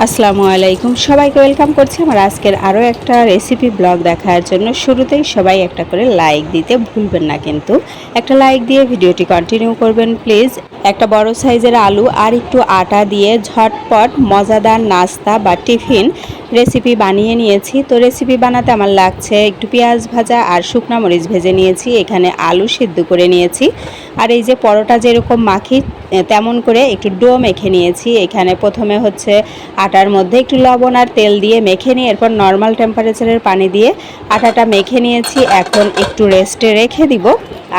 আসসালামু আলাইকুম, সবাইকে ওয়েলকাম করছি আমার আজকের আরও একটা রেসিপি ব্লগ দেখার জন্য। শুরুতেই সবাই একটা করে লাইক দিতে ভুলবেন না, কিন্তু একটা লাইক দিয়ে ভিডিওটি কন্টিনিউ করবেন প্লিজ। একটা বড় সাইজের আলু আর একটু আটা দিয়ে ঝটপট মজাদার নাস্তা বা টিফিন রেসিপি বানিয়ে নিয়েছি। তো রেসিপি বানাতে আমার লাগছে একটু পেঁয়াজ ভাজা আর শুকনো মরিচ ভেজে নিয়েছি, এখানে আলু সিদ্ধ করে নিয়েছি, আর এই যে পরোটা যেরকম মাখি তেমন করে একটু ডো মেখে নিয়েছি। এখানে প্রথমে হচ্ছে আটার মধ্যে একটু লবণ আর তেল দিয়ে মেখে নিয়ে এরপর নর্মাল টেম্পারেচারের পানি দিয়ে আটাটা মেখে নিয়েছি। এখন একটু রেস্টে রেখে দিব।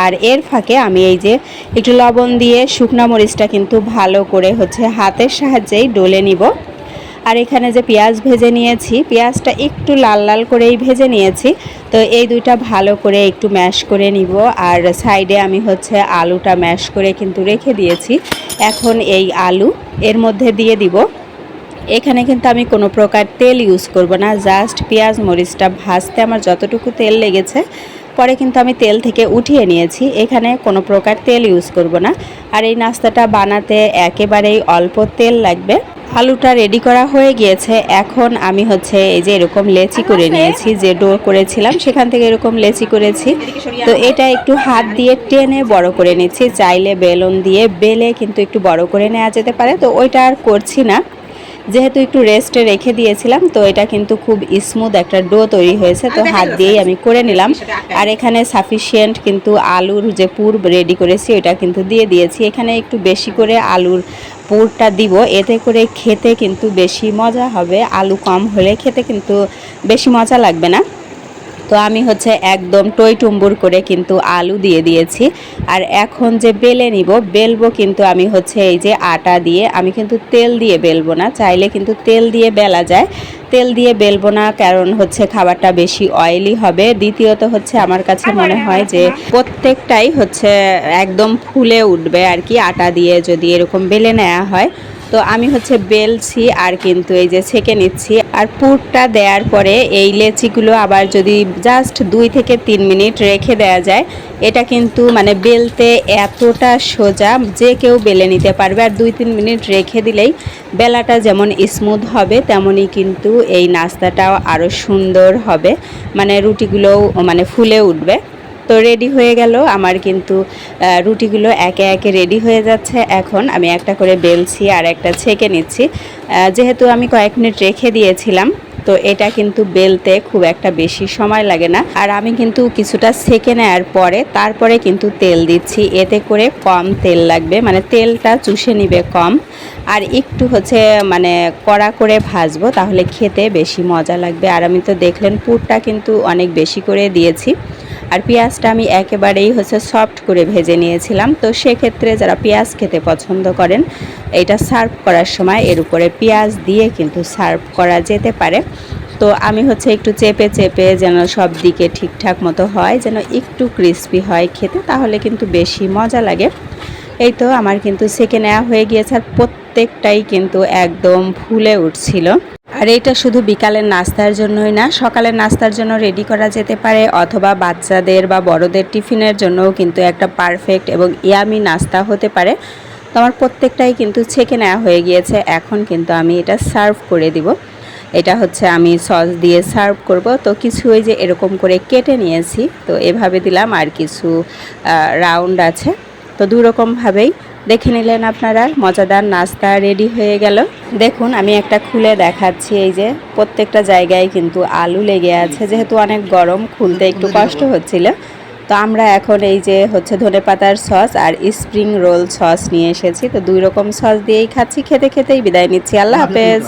আর এর ফাঁকে আমি এই যে একটু লবণ দিয়ে শুকনো মরিচটা কিন্তু ভালো করে হচ্ছে হাতের সাহায্যেই ডলে নিব। আর এখানে যে পেঁয়াজ ভেজে নিয়েছি, পেঁয়াজটা একটু লাল লাল করেই ভেজে নিয়েছি। তো এই দুইটা ভালো করে একটু ম্যাশ করে নিব। আর সাইডে আমি হচ্ছে আলুটা ম্যাশ করে কিন্তু রেখে দিয়েছি। এখন এই আলু এর মধ্যে দিয়ে দিব। এখানে কিন্তু আমি কোনো প্রকার তেল ইউজ করব না, জাস্ট পেঁয়াজ মরিচটা ভাজতে আমার যতটুকু তেল লেগেছে পরে কিন্তু আমি তেল থেকে উঠিয়ে নিয়েছি। এখানে কোনো প্রকার তেল ইউজ করব না। আর এই নাস্তাটা বানাতে একেবারেই অল্প তেল লাগবে। আলুটা রেডি করা হয়ে গিয়েছে। এখন আমি হচ্ছে এই যে এরকম লেচি করে নিয়েছি, যে ডো করেছিলাম সেখান থেকে এরকম লেচি করেছি। তো এটা একটু হাত দিয়ে টেনে বড় করে নিচ্ছি। চাইলে বেলুন দিয়ে বেলে কিন্তু একটু বড় করে নেওয়া যেতে পারে, তো ওইটা আর করছি না, যেহেতু একটু রেস্টে রেখে দিয়েছিলাম। তো এটা কিন্তু খুব স্মুথ একটা ডো তৈরি হয়েছে, তো হাত দিয়েই আমি করে নিলাম। আর এখানে সাফিসিয়েন্ট কিন্তু আলুর যে পুর রেডি করেছি ওটা কিন্তু দিয়ে দিয়েছি। এখানে একটু বেশি করে আলুর পুরটা দিব, এতে করে খেতে কিন্তু বেশি মজা হবে। আলু কম হলে খেতে কিন্তু বেশি মজা লাগবে না। তো আমি হচ্ছে একদম টই টুম্বুর করে কিন্তু আলু দিয়ে দিয়েছি। আর এখন যে বেলে নিব, বেলবো কিন্তু আমি হচ্ছে এই যে আটা দিয়ে, আমি কিন্তু তেল দিয়ে বেলবো না। চাইলে কিন্তু তেল দিয়ে বেলা যায়, তেল দিয়ে বেলবো না কারণ হচ্ছে খাবারটা বেশি অয়েলি হবে। দ্বিতীয়ত হচ্ছে আমার কাছে মনে হয় যে প্রত্যেকটাই হচ্ছে একদম ফুলে উঠবে আর কি, আটা দিয়ে যদি এরকম বেলে নেওয়া হয়। তো আমি হচ্ছে বেলছি আর কিন্তু এই যে ছেঁকে নিচ্ছি। আর পুরটা দেওয়ার পরে এই লেচিগুলো আবার যদি জাস্ট 2 থেকে 3 মিনিট রেখে দেওয়া যায়, এটা কিন্তু মানে বেলতে এতটা সোজা যে কেউ বেলে নিতে পারবে। আর 2-3 মিনিট রেখে দিলেই বেলাটা যেমন স্মুথ হবে তেমনই কিন্তু এই নাস্তাটাও আরও সুন্দর হবে, মানে রুটিগুলোও মানে ফুলে উঠবে। তো রেডি হয়ে গেল আমার কিন্তু রুটিগুলো একে একে রেডি হয়ে যাচ্ছে। এখন আমি একটা করে বেলছি আর একটা ছেঁকে নিচ্ছি। যেহেতু আমি কয়েক মিনিট রেখে দিয়েছিলাম, তো এটা কিন্তু বেলতে খুব একটা বেশি সময় লাগে না। আর আমি কিন্তু কিছুটা ছেঁকে নেওয়ার পরে তারপরে কিন্তু তেল দিচ্ছি, এতে করে কম তেল লাগবে, মানে তেলটা চুষে নিবে কম। আর একটু হচ্ছে মানে কড়া করে ভাজবো, তাহলে খেতে বেশি মজা লাগবে। আর আমি তো দেখলেন পুরটা কিন্তু অনেক বেশি করে দিয়েছি। আর পেঁয়াজটা আমি একেবারেই হচ্ছে সফট করে ভেজে নিয়েছিলাম। তো সেক্ষেত্রে যারা পেঁয়াজ খেতে পছন্দ করেন, এটা সার্ভ করার সময় এর উপরে পেঁয়াজ দিয়ে কিন্তু সার্ভ করা যেতে পারে। তো আমি হচ্ছে একটু চেপে চেপে যেন সব দিকে ঠিকঠাক মতো হয়, যেন একটু ক্রিস্পি হয় খেতে, তাহলে কিন্তু বেশি মজা লাগে। এই তো আমার কিন্তু সেকে নেওয়া হয়ে গিয়েছে, আর প্রত্যেকটাই কিন্তু একদম ফুলে উঠছিল। আর এটা শুধু বিকালের নাস্তার জন্যই না, সকালের নাস্তার জন্য রেডি করা যেতে পারে, অথবা বাচ্চাদের বা বড়দের টিফিনের জন্যও কিন্তু একটা পারফেক্ট এবং ইয়ামি নাস্তা হতে পারে। তো আমার প্রত্যেকটাই কিন্তু ছেঁকে নেওয়া হয়ে গিয়েছে। এখন কিন্তু আমি এটা সার্ভ করে দিব। এটা হচ্ছে আমি সস দিয়ে সার্ভ করব। তো কিছু ওই যে এরকম করে কেটে নিয়েছি, তো এভাবে দিলাম, আর কিছু রাউন্ড আছে। তো দুরকমভাবেই দেখে নিলেন আপনারা, মজাদার নাস্তা রেডি হয়ে গেল। দেখুন আমি একটা খুলে দেখাচ্ছি, এই যে প্রত্যেকটা জায়গায় কিন্তু আলু লেগে আছে, যেহেতু অনেক গরম খুলতে একটু কষ্ট হচ্ছিল। তো আমরা এখন এই যে হচ্ছে ধনেপাতার সস আর স্প্রিং রোল সস নিয়ে এসেছি, তো 2 রকম সস দিয়েই খাচ্ছি। খেতে খেতেই বিদায় নিচ্ছি। আল্লাহ হাফেজ।